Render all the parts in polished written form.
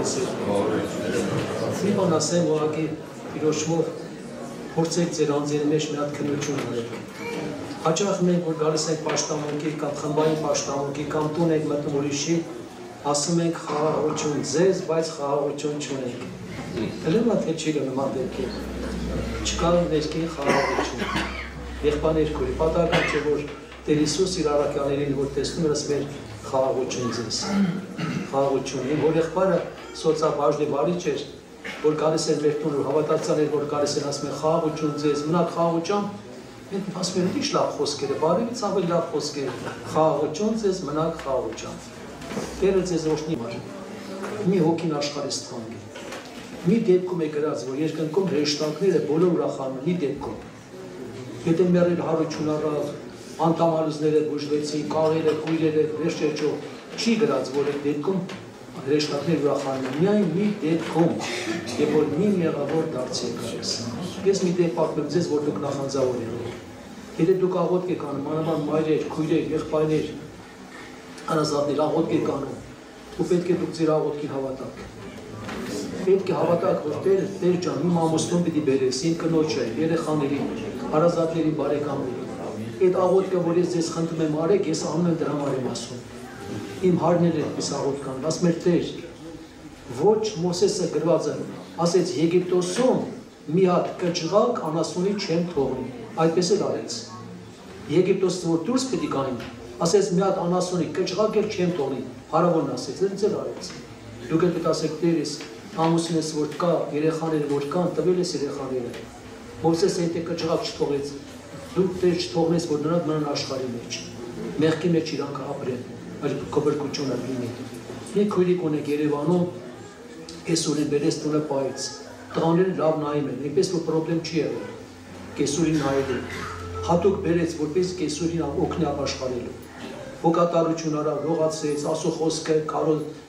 Մի բան ասեմ, որակի իրոշմով փորձեք ձեր անձերի մեջ մի հատ քննություն անել։ Հաճախ մենք որ գալիս ենք պաշտամունքի կամ խմբային պաշտամունքի կամ տուն ենք մտնում ուրիշի, ասում ենք խաղաղություն ձեզ, բայց խաղաղություն չունենք։ Հենց թե չի նման դեպքի։ Չկա ներքին խաղաղություն։ Եղբայրներ քուրի պատահական չէ որ Տեր Հիսուս իր առաքյալներին որ տեսնում էր ասում էր խաղաղություն ձեզ։ Խաղաղություն։ Որ եղբայրը սոցիալ բարիչ էր, որ գալիս էր մեր տուն ու հավատացյալներ որ գալիս են ասում են խաղաղություն ձեզ, մնաք խաղաղությամբ, մենք ասում ենք ինչ լավ խոսքեր է, բարևից ավելի լավ խոսքեր, խաղաղություն ձեզ, մնաք խաղաղությամբ։ Տերը ձեզ օգնի մար։ Մի հոգին աշխարհից թանկ է։ Մի դեպքում է գրած, որ երկնքում հրեշտակները բոլոր ուրախանում են, մի դեպքում։ Եթե մեռել հարություն առավ, անդամալուզները բուժվեցին, կաղերը, քույրերը, վերջերջով, չի գրած, որ այդ դեպքում հրեշտակներ ուրախանում են, միայն մի դեպքում, երբ որ մի մեղավոր դարձի է գալիս։ Ես մի դեպք պատմեմ ձեզ, որ դուք նախանձավոր եք։ Եթե դուք աղոթք եք անում, մանավանդ մայրեր, քույրեր, եղբայրներ, հարազատներ աղոթք եք անում, ու պետք է դուք ձեր աղոթքին հավատաք։ Պետք է հավատաք, որ Տեր ջան, իմ ամուսնուն պիտի բերես, իմ կնոջը, երեխաներին, հարազատներին, բարեկամներին։ Այդ աղոթքը, որ ես ձեզ խնդրում եմ արեք, ես անում եմ դրա համար եմ ասում։ Իմ հարները այդպես աղոթք անում, ասում էր Տեր, ոչ Մոսեսը գրված է, ասեց Եգիպտոսում մի հատ կճղակ անասունի չեմ թողնի, այդպես էլ արեց։ Եգիպտոսից որ դուրս պիտի գային, ասեց մի հատ անասունի կճղակ էլ չեմ թողնի, հարավորն ասեց, ինձ էլ արեց։ Դուք էլ պետք ասեք Տեր ես ամուսինս որ կա, երեխաները որ կան, տվել ես երեխաները։ Մովսեսը եթե կճղակ չթողեց, դու Տեր չթողնես որ նրանք մնան աշխարհի մեջ։ Մեղքի մեջ իրանք ապրեն, այլ կոբրկությունը լինի։ Մի քույրիկ ունեք Երևանում, կեսուրին բերես տունը պայից։ Տղաները լավ նայում են, այնպես որ պրոբլեմ չի եղել։ Կեսուրին նայել։ Հատուկ բերեց, որպես կեսուրին օգնի ապաշխարելու։ Հոգատարություն արավ, լողացրեց, ասու խոսքը,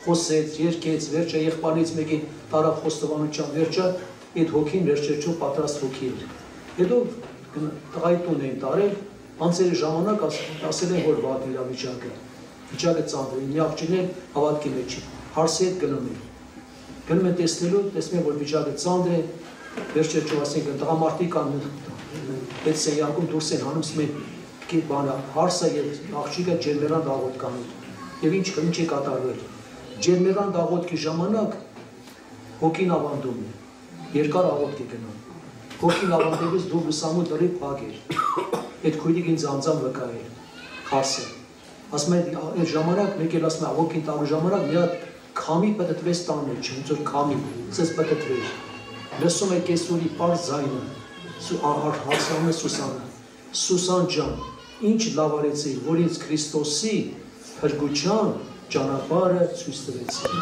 խոսեց, երգեց, վերջը եղբայրից մեկին տարավ խոստովանության, վերջը այդ հոգին վերջերջով պատրաստ հոգի էր։ Հետո տղայի տուն էին տարել, անցերի ժամանակ ասել են, որ վատ իր վիճակը ծանր է, մի աղջիկներ հավատքի մեջ է, հարսի հետ գնում են։ Գնում են տեսնելու, տեսնում են, որ վիճակը ծանր է, վերջերջով ասենք տղամարդիկ կան, այդ սենյակում դուրս են հանում, ասում են հարսը և աղջիկը ջերմերան աղոթք անում և ինչ է կատարվել։ Ջերմերան աղոթքի ժամանակ հոգին ավանդում է, երկար աղոթք է գնում։ Հոգին ավանդելուց դու լուսամուտ դրի փակ էր, այդ քույրիկ ինձ անձամ վկա էր, հարսը։ Ասում են այդ ժամանակ, մեկ էլ ասում են հոգին տալու ժամանակ մի հատ քամի պտտվեց տան մեջ, ոնց որ քամի, սենց պտտվեց։ Լսում է կեսուրի պարզ ձայնը, հարսանում է Սուսանը, Սուսան ջան, ինչ լավ արեցի, որ ինձ Քրիստոսի փրկության ճանապարհը ցույց տվեցի։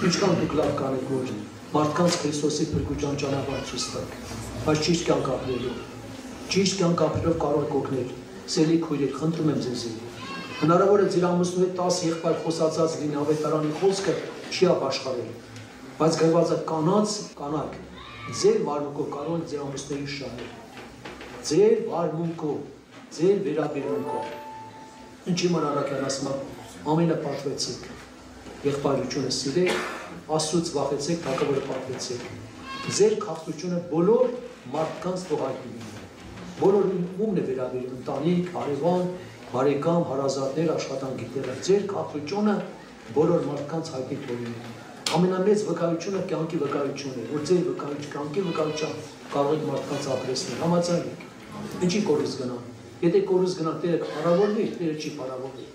Ինչքան դուք լավ կանեք, որ մարդկանց Քրիստոսի փրկության ճանապարհը ցույց տաք, բայց ճիշտ կյանք ապրելու։ Ճիշտ կյանք ապրելով կարող եք օգնել։ Սիրելի քույրեր, խնդրում եմ ձեզ։ Հնարավոր է ձեր ամուսնու հետ 10 եղբայր խոսացած լինի ավետարանի խոսքը չի ապաշխարել, բայց գրված է կանանք, ձեր վարմունքով կարող եք ձեր ամուսնուին շահել։ Ձեր վարմունքով, ձեր վերաբերմունքով։ Ինչի ման առաքյալն ասում է, ամենը պատվեցիք, եղբայրությունը սիրեք, Աստծուց վախեցեք, թագավորը պատվեցեք։ Ձեր քաղցությունը բոլոր մարդկանց թողարկի լինի։ Բոլոր ումն է վերաբերում, ընտանիք, հարևան, բարեկամ, հարազատներ, աշխատանքիները, ձեր քաղցությունը բոլոր մարդկանց հայտնի թողնի։ Ամենամեծ վկայությունը կյանքի վկայությունն է, որ ձեր կյանքի վկայությամբ կարող եք մարդկանց ապրեցնել, համաձայն եք։ Ինչի կորուս գնան։ Եթե կորուս գնան, Տերը փառավորվի, Տերը չի փառավորվի։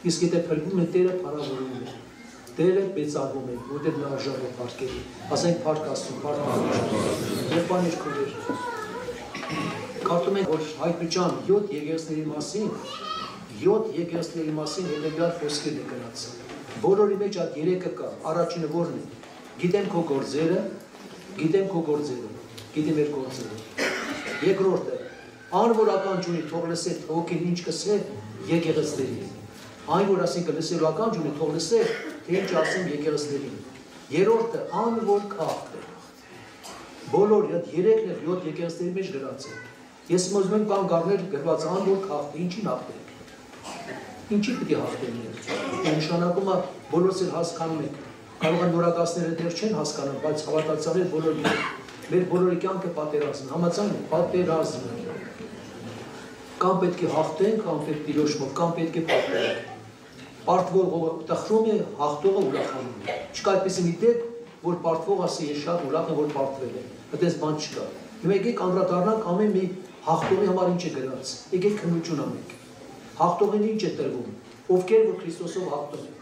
Իսկ եթե փրկվում է, Տերը փառավորվում է։ Տերը մեծարվում է, որտեղ նա արժան է փառքերի։ Ասենք փառք Աստծուն, փառք Աստծուն։ Եղբայրներ քույրեր, կարդում ենք, որ Հայտնության 7 եկեղեցիների մասին հետևյալ խոսքեր է գրած։ Բոլորի մեջ այդ 3-ը կա, առաջինը որն է։ Գիտեմ քո գործերը, գիտեմ մեր գործերը։ Երկրորդը, ան որ ականջ ունի, թող լսե հոգին ինչ կսե եկեղեցիներին։ Այն որ ասենք լսելու ականջ ունի, թող լսե թե ինչ ասեմ եկեղեցիներին։ Երրորդը, ան որ քաղաքն է։ Բոլոր 3-ն 7 եկեղեցիների մեջ գրած է։ Ես ուզում եմ կան գարներ գրված ան որ քաղաքն է, ինչին հաղթենք։ Ինչի պիտի հաղթենք։ Նշանակում է բոլորս էլ հասկանում եք, Կարող են նորադասները դեռ չեն հասկանում, բայց հավատացյալներ բոլորի մեր բոլորի կյանքը պատերազմ, համաձայն եք, պատերազմ է։ Կամ պետք է հաղթենք, կամ պետք է տիրոջով, կամ պետք է պատերազմ։ Պարտվողը տխրում է, հաղթողը ուրախանում է։ Չկա այդպիսի մի դեպք, որ պարտվող ասի ես շատ ուրախ եմ, որ պարտվել եմ։ Այդպես բան չկա։ Հիմա եկեք անդրադառնանք ամեն մի հաղթողի համար ինչ է գրած։ Եկեք քննություն անենք։ Հաղթողին ինչ է տրվում։ Ովքեր որ Քրիստոսով հաղթում են։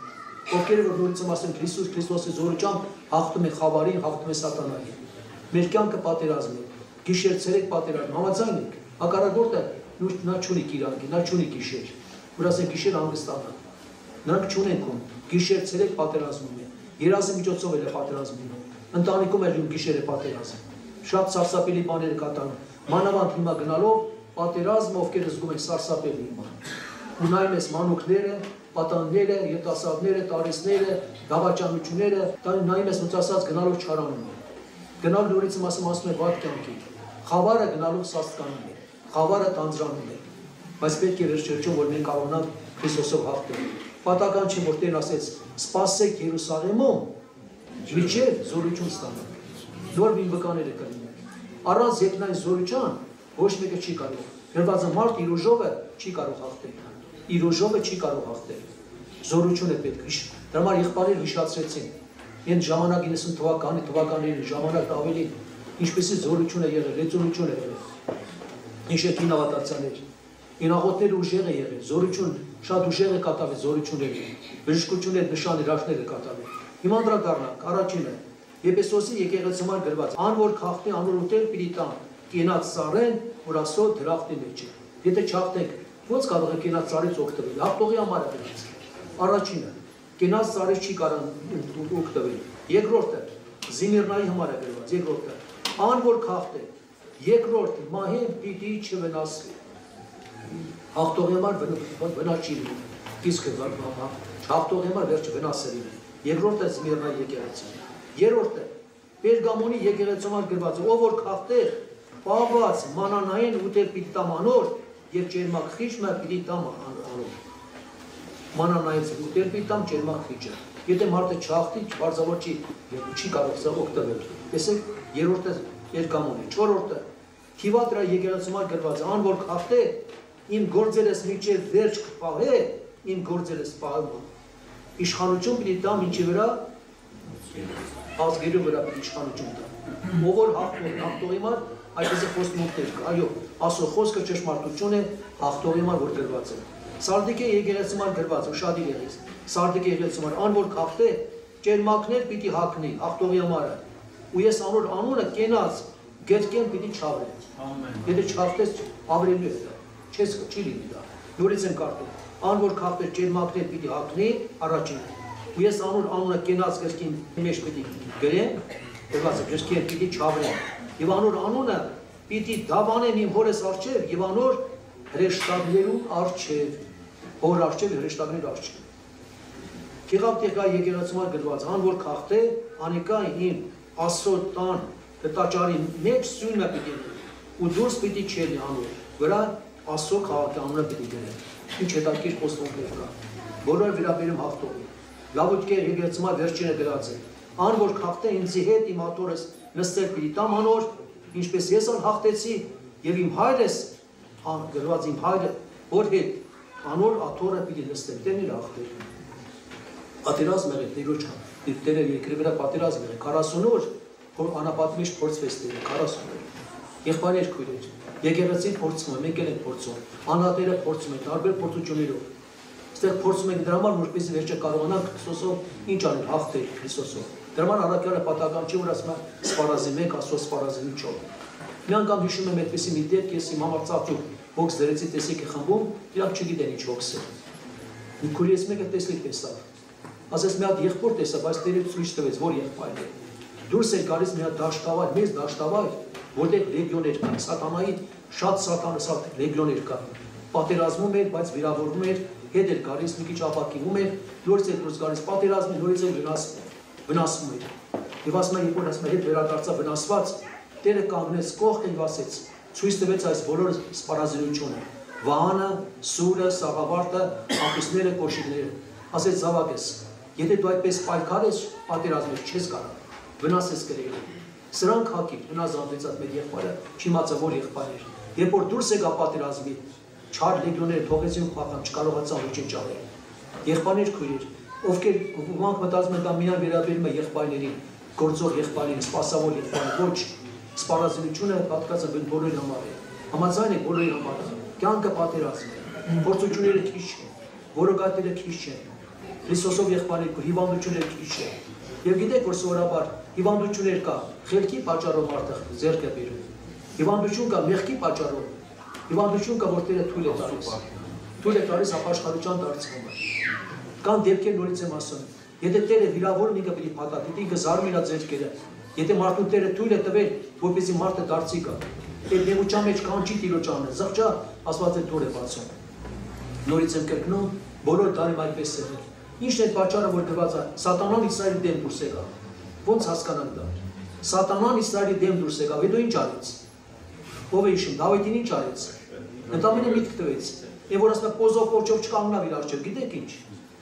Ովքեր որ նորից եմ ասում Քրիստոսի զորությամբ հաղթում է խավարին, հաղթում է սատանային։ Մեր կյանքը պատերազմ է։ Գիշեր-ցերեկ պատերազմ, համաձայն եք։ Հակառակորդը նա չունի կիրանքի, նա չունի գիշեր։ Որ ասեն գիշեր հանգստանա։ Նրանք չունեն ում, գիշեր-ցերեկ պատերազմում են։ Երազի միջոցով էլ է պատերազմում։ Ընտանիքում էլ ում գիշեր է պատերազմ։ Շատ սարսափելի բաներ է կատարում։ Մանավանդ հիմա գնալով պատերազմ, ովքեր զգում են սարսափելի հիմա։ Ու նայում ես մանուկները, պատանները, երիտասարդները, տարիցները, դավաճանությունները, նայում ես ոնց ասած գնալով չարանում են։ Գնալ նորից ասում է վատ կյանքի։ Խավարը գնալով սաստկանում է։ Խավարը տանձրանում է։ Բայց պետք է վերջերջում որ մենք կարողանանք Քրիստոսով հաղթել։ Պատական չի որ Տերն ասեց. «Սպասեք Երուսաղեմում, մինչև զորություն ստանաք»։ Նոր մի վկաները կլինեն։ Առանց երկնային զորության ոչ մեկը չի կարող։ Գրված է մարդ իր ուժով չի կարող հաղթել։ Իր ուժով չի կարող հաղթել։ Զորություն է պետք։ Դրա համար եղբայրները հիշացրեցին։ Այն ժամանակ 90 թվականների ժամանակ ավելի ինչպեսի զորություն է եղել, լեցունություն է եղել։ Իշեքին հավատացյալներ։ Ինաղոտներ ուժեղ է եղել, զորություն շատ ուժեղ է կատարվել զորությունների, բժշկություններ, նշաններ, հրաշքներ է կատարվել։ Հիմա անդրադառնանք առաջինը Եփեսոսի եկեղեցու համար գրված. «Ան որ քաղտնի անոր ուտել պիտի տան, կենաց ծառեն, որ ասո դրախտի մեջ է»։ Եթե չհաղթենք, ո՞նց կարող է կենաց ծառից օգտվել։ Հաղթողի համար է դրանց։ Առաջինը կենաց ծառից չի կարող օգտվել։ Երկրորդը Զիմիրնայի համար է գրված, երկրորդը ան որ քաղթե, երկրորդ մահին պիտի չվնասվի։ Հաղթողի համար վնաս չի լինի, իսկ հաղթողի համար վերջը վնաս է լինի։ Երկրորդը Զիմիրնայի եկեղեցին։ Երրորդը Պերգամոնի եկեղեցու համար գրված է, ով որ քաղթե, պահված մանանային ուտել պիտի տամ անոր եւ ջերմակ խիճը պիտի տամ անոր։ Մանանայից ուտել պիտի տամ ջերմակ խիճը։ Եթե մարդը չհաղթի, բարձրավոր չի կարող սա օգտվել։ Տեսեք, երրորդը Պերգամոնի, չորրորդը Թիվատրա եկեղեցու համար գրված է, ան որ քաղթե, իմ գործերս միջև վերջ կպահե, իմ գործերս պահում։ Իշխանություն պիտի տամ ինչի վրա, ազգերի վրա պիտի իշխանություն տամ։ Ով որ հաղթողի համար, այդպես է խոստումներ կա, այո, ասո խոսքը ճշմարտություն է, հաղթողի համար որ գրված է։ Սարդիկե եկեղեցու համար գրված, ուշադիր եղեք։ Սարդիկե եկեղեցու համար, ան որ քաղթե, ճերմակներ պիտի հագնի, հաղթողի համար։ Ու ես անոր անունը կենաց, գետկեն պիտի չավրե։ Եթե չհաղթես, ավրելու է դա, չի լինի դա։ Նորից եմ կարդում, ան որ քաղթե ճերմակներ պիտի հագնի, առաջինը։ Ու ես անոր անունը կենաց գրքին մեջ պիտի գրեմ, գրված է գրքին պիտի չավրեմ։ Եվ անոր անունը պիտի դավանեմ իմ հորս առջև եւ անոր հրեշտակներու առջև, հոր առջև հրեշտակներ առջև։ Գեղարդիկա եկեղեցու համար գրված, ան որ քաղթե, անիկա իմ Աստծո տան տաճարի մեջ սյունը պիտի ու դուրս պիտի չելի անոր վրա Աստծո քաղաքի անունը պիտի գրեմ։ Ինչ հետաքրքիր խոստումներ կա։ Բոլոր վերաբերում հաղթողի։ Լավուտկեր եկեղեցու համար վերջինը գրած է։ Ան որ քաղթե ինձի հետ իմ աթորս նստել պիտի տամ անոր, ինչպես ես ան հաղթեցի եւ իմ հայրս գրված իմ հայրը որ հետ անոր աթորը պիտի նստել։ Տերն իր հաղթել։ Պատերազմ եղել Տերոջ Տերը երկրի վրա պատերազմ եղել 40 օր որ անապատի մեջ փորձվեց Տերը 40 օր։ Եղբայրներ քույրեր, եկեղեցին փորձում է, մենք էլ ենք փորձում, անհատները փորձում են տարբեր փորձություններով։ Այստեղ փորձում ենք դրա համար որպեսզի վերջը կարողանանք Քրիստոսով ինչ անել, հաղթել Քրիստոսով։ Դրա համար առաքյալը պատական չի որ ասում է սպարազի մեկ Աստծո սպարազի միջով։ Մի անգամ հիշում եմ այդպեսի մի դեպք, ես իմ համար ծածուկ հոգս դրեցի տեսեք է խմբում, իրանք չգիտեն ինչ հոգս է։ Մի քույրից մեկը տեսլիկ տեսավ։ Ասես մի հատ եղբոր տեսա, բայց Տերը ցույց տվեց, որ եղբայրն է։ Դուրս էր գալիս մի հատ դաշտավայր, մեծ դաշտավայր, որտեղ լեգիոներ կան, սատանայի շատ սատանասատ լեգիոներ կան։ Պատերազմում էր, բայց վիրավորվում էր, հետ էր գալիս, մի քիչ ապակինում էր, նորից էր դուրս գալիս պատերազմի, նորից էր վնասվում էր։ Եվ ասում է, երբ որ ասում է, հետ վերադարձա վնասված, Տերը կանգնեց կողքը եւ ասեց, ցույց տվեց այս բոլոր սպառազինությունը։ Վահանը, սուրը, սաղավարտը, ափիսները, կոշիկները։ Ասեց զավակես, Եթե դու այդպես պայքարես, պատերազմել չես կարող, վնաս ես կրել։ Սրանք հակի, հնազանդվեց այդ մեր եղբայրը, չիմացա որ եղբայր էր։ Երբ որ դուրս եկա պատերազմի, չար լեգիոները թողեցին խաղան, չկարողացան ոչինչ անել։ Եղբայրներ քույրեր, ովքեր ոմանք մտածում են դա միայն վերաբերում է եղբայրներին, գործող եղբայրներին, սպասավոր եղբայրներին, ոչ, սպառազինությունը պատկած է բոլորի համար է։ Համաձայն եք բոլորի համար է։ Կյանքը պատերազմ է, փորձությունները քիչ չեն, որոգատները քիչ չեն, Քրիստոսով եղբայրներ հիվանդությունները քիչ չեն։ Եվ գիտեք, որ սովորաբար հիվանդություններ կա, խելքի պատճառով մարդը ձեռք է բերում։ Հիվանդություն կա մեղքի պատճառով, հիվանդություն կա, որ Տերը թույլ է տալիս։ Թույլ է տալիս ապաշխարության դարձումը։ Կան դեպքեր նորից եմ ասում, եթե Տերը վիրավորում ինքը պիտի փաթաթի, ինքը զարում իր ձեռքերը։ Եթե մարդու Տերը թույլ է տվել, որպեսզի մարդը դարձի գա։ Այդ նեղության մեջ կանչի Տիրոջ անունը, զղջա, Աստված այդ դուր է բացում։ Նորից եմ կրկնում, բոլոր տարիմ այդպես է։ Ինչն է պատճառը, որ գրված է, Սատանան Իսրայելի դեմ դուրս եկավ։ Ոնց հասկանանք դա։ Սատանան Իսրայելի դեմ դուրս եկավ, հետո ինչ արեց։ Ով է հիշում, Դավիթին ինչ արեց։ Ընդամենը միտք տվեց։ Եվ որ ասում է պոզով փոչով չկանգնավ իր առջև, գիտեք ինչ։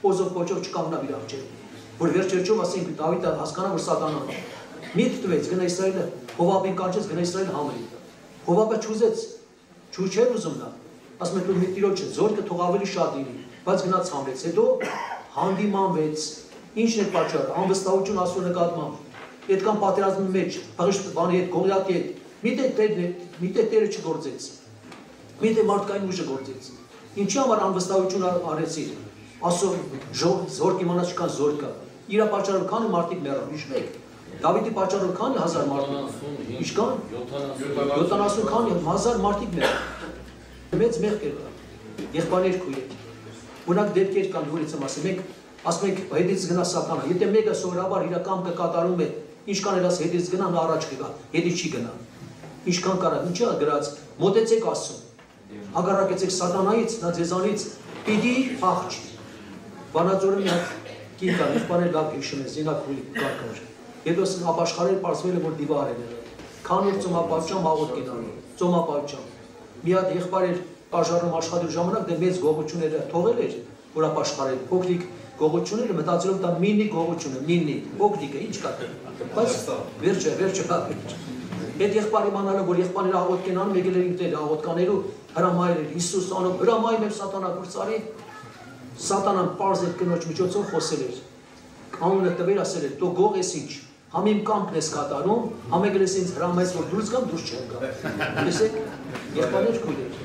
Պոզով փոչով չկանգնավ իր առջև։ Որ վերջերջով ասենք Դավիթը հասկանա, որ Սատանան է։ Միտք տվեց, գնա Իսրայելը, Հովաբին կանչեց, գնա Իսրայել համերի։ Հովաբը չուզեց, չէր ուզում նա։ Ասում է դու մի Տիրոջը զորքը թող ավելի շատ լինի, բայց գնաց համրեց։ Հետո հանդիմանվեց։ Ինչն է պատճառը, անվստահություն Աստծո նկատմամբ։ Այդքան պատերազմի մեջ, բանի հետ, Գողիաթի հետ, միտեղ Տերը չգործեց։ Միտեղ մարդկային ուժը գործեց։ Ինչի համար անվստահություն արեցի։ Աստծո զորք իմանաց չկան զորքը։ Իրա պատճառով քանի մարդիկ մեռան, հիշեք։ Դավիթի պատճառով քանի հազար մարդիկ։ Ինչքան 70 քանի հազար մարդիկ մեռան։ Մեծ մեղք կա։ Եղբայրներ քույրեր։ Ունակ դեպքեր կան, որից եմ ասում, մենք ասում ենք հետից գնա Սատանա։ Եթե մեկը սովորաբար իր կամքը կատարում է, ինչքան էլ աս հետից գնա, նա առաջ կգա, հետից չի գնա։ Ինչքան կարա, ինչի՞ է գրած, մոտեցեք Աստծուն։ Հակառակեցեք Սատանայից, նա ձեզանից պիտի փախչի։ Վանաձորի մի հատ կին կա, եղբայրներ լավ հիշում են, զինակույր կարգար։ Հետո ապաշխարել պարզվել է, որ դիվար են։ Քանոր ծոմապատճամ աղոտ կենալու, ծոմապատճամ։ Մի հատ եղբայր էր պաշարում աշխատելու ժամանակ դե մեծ գողությունները թողել էր, որ ապաշխարել, փոքրիկ գողությունները մտածելով դա մինի գողություն է, մինի, փոքրիկը ինչ կա դե։ Բայց վերջը։ Այդ եղբայրը իմանալով, որ եղբայրները աղոտ կենալու, եկել էր ինքն էլ աղոտ կանելու, հրամայել էր Հիսուս անով, հրամայում էր Սատանա գործարի, Սատանան պարզ էր կնոջ միջոցով խոսել էր։ Անունը տվել ասել էր, դու գող ես ինչ, համ իմ կամքն ես կատարում, համ եկել ես ինձ հրամայես, որ դուրս գամ, դուրս չեմ գա։ Լսեք, եղբայրներ քույրեր,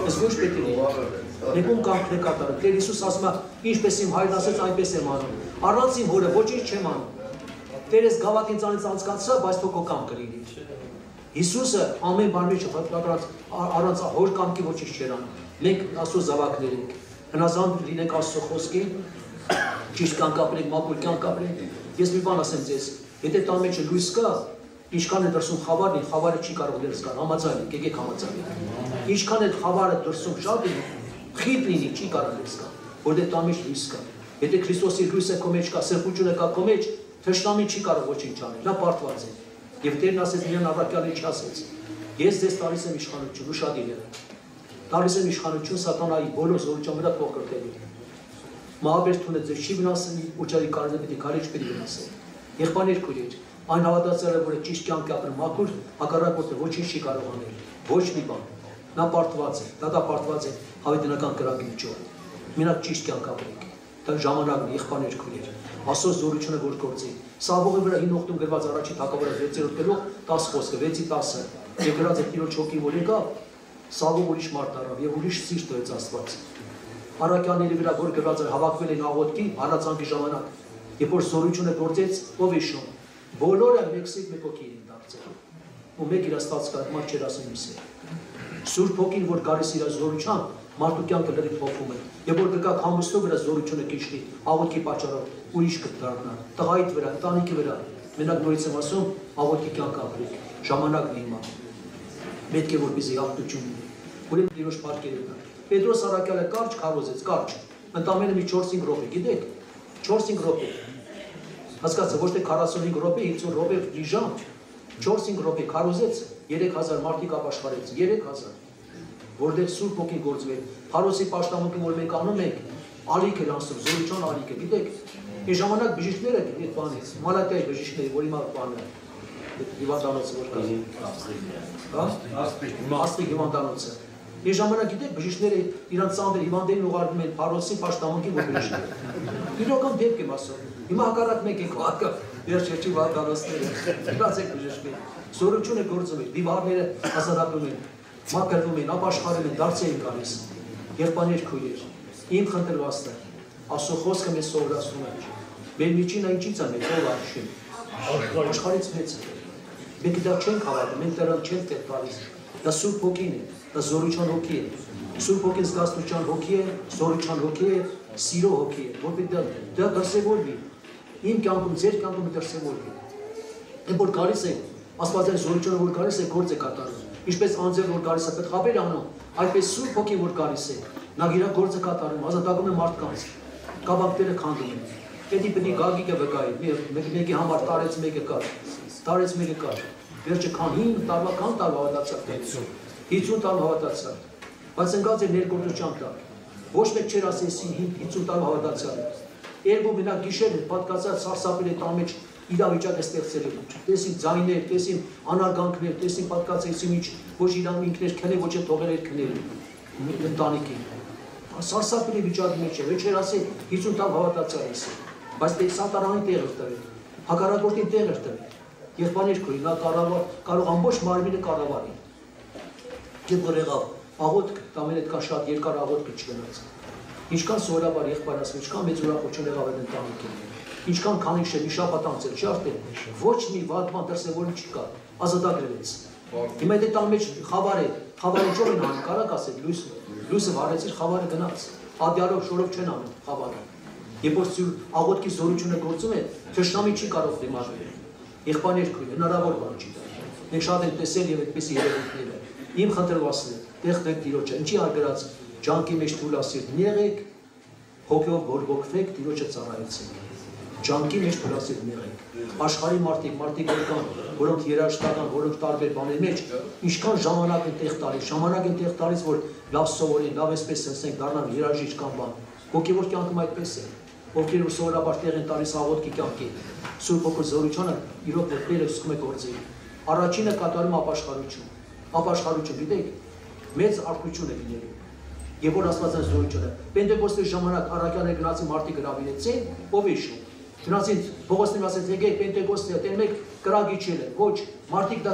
ես ոչ պետք է լինի։ Նեկում կամքն է կատարում։ Տեր Հիսուս ասում է, ինչպես իմ հայրն ասեց, այնպես եմ անում։ Առանց իմ հորը ոչինչ չեմ անում։ Տեր ես գավաթ ինձանից անցկացրա, բայց թող քո կամքը լինի։ Հիսուսը ամեն բան մեջ առանց հոր կամքի ոչինչ չէր անում։ Մենք Աստծո զավակներ ենք։ Հնազանդ լինենք Աստծո խոսքին, ճիշտ կյանք ապրենք, մաքուր կյանք ապրենք։ Ես մի բան ասեմ ձեզ, եթե տան մեջ լույս կա, ինչքան է դրսում խավարն, խավարը չի կարող դերս գալ, համաձայն եք, եկեք համաձայն։ Ինչքան է խավարը դրսում շատ է, խիտ լինի, չի կարող դերս գալ, որտեղ տան մեջ լույս կա։ Եթե Քրիստոսի լույսը քո մեջ կա, սրբությունը կա քո մեջ, թշնամին չի կարող ոչինչ անել, նա պարտված է։ Եվ Տերն ասեց իրեն առաքյալին չասեց. Ես ձեզ տալիս եմ իշխանություն, ուշադիր եղեք։ Տալիս եմ իշխանություն Սատանայի բոլոր զորության վրա փոխկրտելու։ Մահաբերդությունը ձեզ չի վնասել, ուժերի կարծը պիտի քարիչ պիտի վնասել։ Եղբայրներ քույրեր, այն հավատացյալը, որը ճիշտ կյանք ապրում մաքուր, հակառակորդը ոչինչ չի կարող անել, ոչ մի բան։ Նա պարտված է, դատապարտված է հավիտենական կրակի միջով։ Մենակ ճիշտ կյանք ապրեք։ Դա ժամանակն է, եղբայրներ քույրեր։ Աստծո զորությունը որ գործի։ Սաղողի վրա հին օգտում գրված առաջի թագավորը 6-րդ գլուխ 10 խոսքը 6-10-ը։ Եվ գրած է Տիրոջ հոգին որ եկավ, Սաղող ուրիշ մարդ առավ եւ ուրիշ սիրտ տվեց Աստված։ Առաքյալների վրա որ գրված էր հավաքվել են աղոթքի հալածանքի ժամանակ, երբ որ զորությունը գործեց, ով իշում, բոլորը մեկ հոգի էին դարձել։ Ու մեկ իր Աստված կար, մարդ չէր ասում ուսե։ Սուրբ հոգին որ գալիս իր զորությամբ, մարդու կյանքը լրիվ փոխում է։ Եվ որ գկա համոստով վրա զորությունը քիչնի, աղոթքի պատճառով ուրիշ կդառնա, տղայիդ վրա, տանիքի վրա։ Մենակ նորից եմ ասում, աղոթքի կյանք ապրեք, ժամանակն է հիմա։ Պետք է որպեսզի հաղթություն լինի։ Ուրեմն Տիրոջ փառքերը կան։ Պետրոս առաքյալը կարճ քարոզեց, կարճ։ Ընդամենը մի 4-5 րոպե, գիտեք, 4-5 րոպե։ Հասկացա, ոչ թե 45 րոպե, 50 րոպե, մի ժամ, 4-5 րոպե քարոզեց, 3000 մարդիկ ապաշխարեց, 3000 որտեղ Սուրբ Հոգին գործվել։ Փարոսի պաշտամունքին որ մենք անում ենք, ալիք էր անցնում, զորության ալիք է, գիտեք, այս ժամանակ բժիշկները այդ բանից, մալատիայի բժիշկները, որ հիմա բանը հիվանդանոցը որ կա։ Աստղիկ հիվանդանոցը։ Այս ժամանակ գիտեք, բժիշկները իրանց ծանր հիվանդներին ուղարկում են Փարոսի պաշտամունքի որ բժիշկներ։ Իրական դեպք եմ ասում։ Հիմա հակառակ մեկ եք հակը վերջի հիվանդանոցները։ Գիտացեք բժիշկներ։ Զորությունը գործում է, դիվարները ազատագրում են, մակրվում են, ապաշխարում են, դարձի են գալիս։ Երբաներ քույրեր, իմ խնդրվածքը, Աստծո խոսքը մեզ սովորացնում է։ Մեր միջին այնչից է մեծ ով արշին։ Աշխարհից մեծ է։ Մենք դա չենք հավատում, մենք դրան չենք տեղ տալիս։ Դա Սուրբ Հոգին է, դա զորության հոգի է։ Սուրբ Հոգին զգացության հոգի է, զորության հոգի է, սիրո հոգի է, որպեսզի դա դրսևորվի։ Իմ կյանքում, ձեր կյանքում դրսևորվի։ Այն որ գալիս է, Աստվածային զորությունը որ գալիս է, գործ է կատարում։ Ինչպես անձեր որ գալիս է, պետքաբեր անում, այդպես Սուրբ Հոգին որ գալիս է, նա իր գործը կատարում, ազատագրում է մարդկանց, կաբակները քանդում են։ Պետք է գագիկը վկայի, մեկի համար տարեց մեկը կար, վերջը քան 5 տարվա քան տարվա հավատացավ, 50 տարվա հավատացավ, բայց ընկած էր ներգործության տակ, ոչ մեկ չէր ասեցի 50 տարվա հավատացավ, երկու մենակ գիշեր պատկացած սարսափել է տան մեջ իրավիճակ է ստեղծել, տեսին ձայներ, տեսին անարգանքներ, տեսին պատկացեցի միջ, ոչ իրան ինքներ քնել, ոչ է թողել էր քնել ընտանիքին, սարսափել է վիճակի մեջ է, ոչ էր ասել 50 տարվա հավատացավ ես, բայց սատանայի տեղ էր տվել, հակառակորդի տեղ էր տվել, եղբայրներ քույր, նա կարող ամբողջ մարմինը կառավարի, երբ որ եղավ աղոթք, տամեն այդքան շատ երկար աղոթքը չգնաց, ինչքան սովորաբար եղբայր ասում, ինչքան մեծ ուրախություն եղավ այդ ընտանիքին, ինչքան քանի շե մի շաբաթ անց էր, չի արդեն, ոչ մի վատ բան դրսևորում չկա, ազատագրվեց, հիմա այդ տան մեջ խավար ճով են անում, կարակ ասել, լույսը վարեցիր, խավարը գնաց, ադյալով շորով չեն անում խավարը, երբ որ աղոթքի զորությունը գործում է, թշնամի չի կարող դիմադրել, եղբայրներ քույր, հնարավոր բան չի դա, մենք շատ ենք տեսել եւ այդպիսի երևույթները, իմ խնդրվածն է, տեղ Տիրոջը, ինչի արգրած, ջանքի մեջ թուլասիրտ եղեք, հոգով բորբոքվեք, Տիրոջը ծառայեցեք, ջանքի մեջ թուլասիրտ եղեք, աշխարհի մարդիկ որ կան, որոնք երաժշտական, որոնք տարբեր բաների մեջ, ինչքան ժամանակ են տեղ տալիս, որ լավ սովորեն, լավ էսպես ասենք, դառնան երաժիշտ կամ բան, հոգևոր կյանքում այդպես է, ովքեր որ սովորաբար տեղ են տալիս աղոթքի կյանքի, Սուրբ Հոգու զորությունը իրոք ոտները սկսում է գործել, առաջինը կատարում ապաշխարություն, գիտեք, մեծ արտություն է լինելու, երբ որ Աստվածային զորությունը, Պենտեկոստի ժամանակ առաքյալները գնացին մարդիկ հրավիրեցին, ով է շուտ, գնացին Պողոսին ասեց, եկեք Պենտեկոստի, այդտեղ մեկ կրագիչ էլ է, ոչ, մարդիկ դա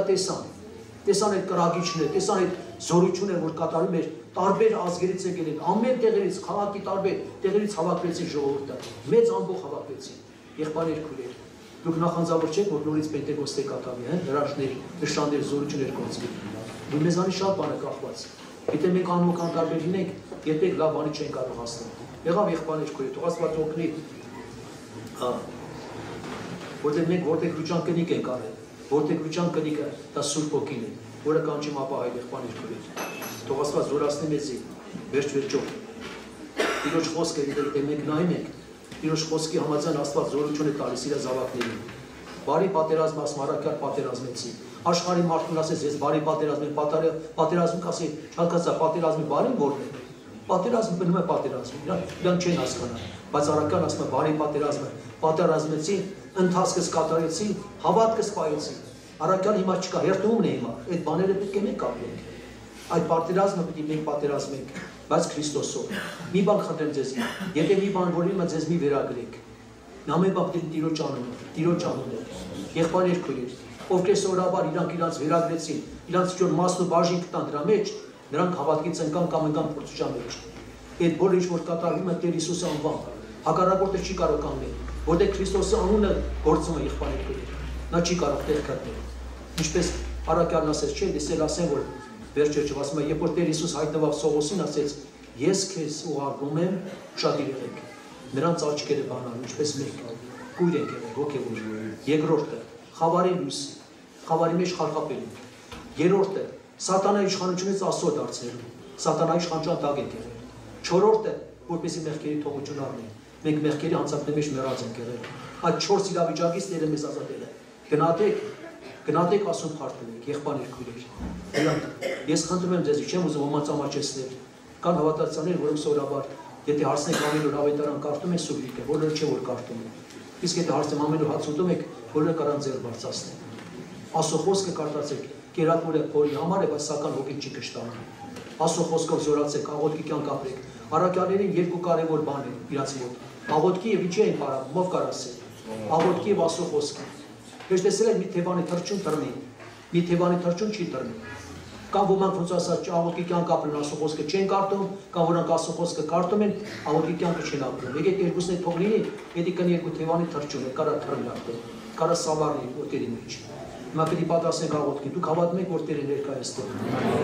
տեսան այդ կրագիչները, տեսան այդ զորությունը, որ կատարում էր, տարբեր ազգերից եկել են, ամեն տեղերից, քաղաքի տարբեր տեղերից հավաքվեցին ժողովուրդը, մեծ ամբողջ հավաքվեցին, եղբայրներ քույրեր, դուք նախանձավոր չեք, որ նորից Պենտեկոստե կատարվի, նշաններ, զորություններ գործվի, մեզանից շատ բան է կախված, եթե մենք անմոքան տարբեր լինենք, երբեք լավ բանի չեն կարող հասնել, եղավ եղբայրներ քույրեր, թող Աստված օգնի, որտեղ մենք որտեղ լուճան կնիկ ենք արել, որտեղ լուճան կնիկը դա Սուրբ Հոգին է, որը կանչում ապահայ եղբայրներ քույրեր, թող Աստված զորացնի մեզի, վերջով, Տիրոջ խոսքը, եթե մենք նայում ենք, Տիրոջ խոսքի համաձայն Աստված զորություն է տալիս իր զավակներին, բարի պատերազմ ասում, առաքյալ պատերազմեցի, աշխարհի մարդուն ասես, ես բարի պատերազմ կասի, չհասկացա պատերազմի բարին որն է, պատերազմը բնում է պատերազմը, իրան չեն հասկանա, բայց առաքյալն ասում է բարի պատերազմեցի, ընթացքս կատարեցի, հավատքս պահեցի, առաքյալ հիմա չկա, հերթումն է հիմա, այդ բաները պետք է մենք կապենք, այդ պատերազմը պետք է մենք պատերազմենք, բայց Քրիստոսով, մի բան խնդրեմ ձեզ, եթե մի բան որ իմը ձեզ մի վերագրեք, ամեն բան պետք է Տիրոջ անունով, եղբայրներ քույրեր, ովքեր սովորաբար իրանք իրանց վերագրեցին, իրանց ճոր մասն ու բաժին կտան դրա մեջ, նրանք հավատքից ընկան կամ ընկան փորձության մեջ, այդ բոլորը ինչ որ կատարվում է Տեր Հիսուսի անվամբ, հակառակորդը չի կարող կանգնել, որտեղ Քրիստոսի անունը գործում է եղբայրներ քույրեր, նա չի կարող տեղ գտնել, ինչպես առաքյալն ասեց, չէ, դեսել ասեն որ վերջը ասում է, երբ որ Տեր Հիսուս հայտնվավ Սողոսին ասեց, ես քեզ ուղարկում եմ ուշադիր եղեք, նրանց աչքերը բանալու, ինչպես մենք, կույր ենք եղեք, հոգևոր, երկրորդը, խավարի լույսի, խավարի մեջ խարխապելու, երրորդը, սատանայի իշխանությունից Աստծո դարձնելու, սատանայի իշխանության տակ ենք եղել, չորրորդը, որպեսզի մեղքերի թողություն առնենք, մենք մեղքերի անցակների մեջ մեռած ենք եղել, այդ 4 իրավիճակից Տերը մեզ ազատել է, գնացեք Աստծուն փառք եղբայրներ քույրեր, ես խնդրում եմ ձեզ, չեմ ուզում ոմանց ամաչեցնել, կան հավատացյալներ, որոնք սովորաբար Եթե հարցնեք ամեն օր ավետարան կարդում են սուրբ գիրքը, բոլորը չէ որ կարդում են։ Իսկ եթե հարցնեմ ամեն օր հաց ուտում եք, բոլորը կարան ձեռ բարձրացնեն։ Աստծո խոսքը կարդացեք, կերակուր է փորի համար է, բայց սակայն հոգին չի կշտանում։ Աստծո խոսքով զորացեք, աղոթքի կյանք ապրեք։ Առաքյալներին երկու կարևոր բան է իրաց մոտ։ Աղոթքի եւ ինչի են параվում, ով կար ասել։ Աղոթքի եւ Աստծո խոսքը։ Ես տեսել եմ մի թևանի թրջուն տրնի, մի թևանի թրջուն չի տրնի։ Կամ ոմանք ոնց ասած աղոթքի կյանք ապրեն, Աստծո խոսքը չեն կարդում, կամ որանք Աստծո խոսքը կարդում են, աղոթքի կյանքը չեն ապրում։ Եկեք երկուսն էլ թող լինի, եթե կան երկու թևանի թրջուն է, կարա թռնի ապրել, կարա սավառնի ոտերի մեջ։ Հիմա պետք է պատասխանենք աղոթքի, դուք հավատում եք, որ Տերը ներկա է այստեղ։